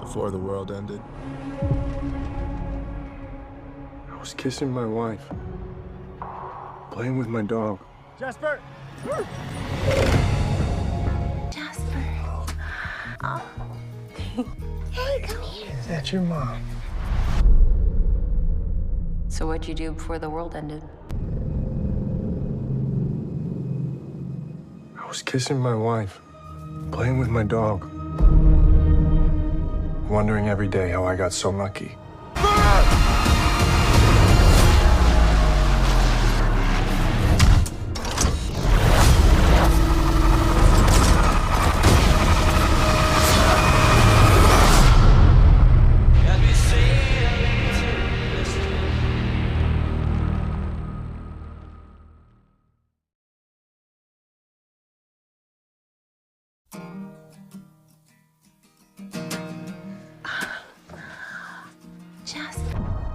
before the world ended. I was kissing my wife, playing with my dog. Jasper! Jasper. Oh. Hey, come here. Is that your mom? So what'd you do before the world ended? I was kissing my wife, playing with my dog, wondering every day how I got so lucky.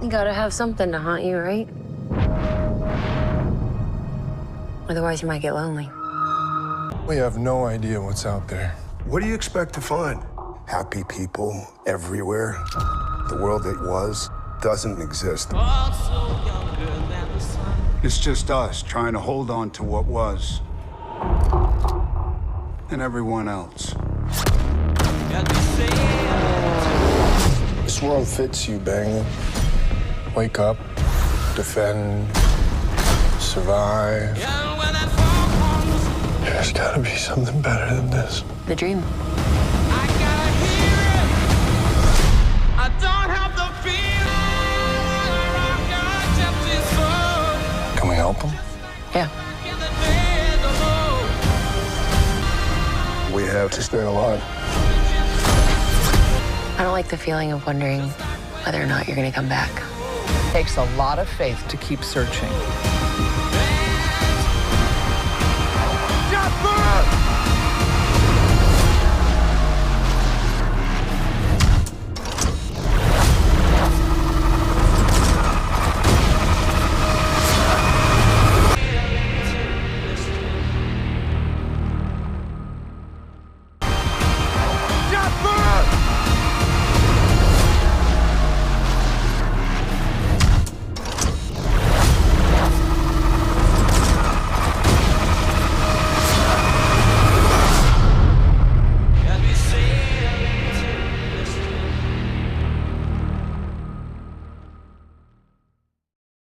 You gotta have something to haunt you, right? Otherwise, you might get lonely. We have no idea what's out there. What do you expect to find? Happy people everywhere. The world that was doesn't exist. It's just us trying to hold on to what was. And everyone else. This world fits you, banger. Wake up, defend, survive. There's gotta be something better than this. The dream. Can we help them? Yeah. We have to stay alive. I don't like the feeling of wondering whether or not you're gonna come back. It takes a lot of faith to keep searching. Jasper!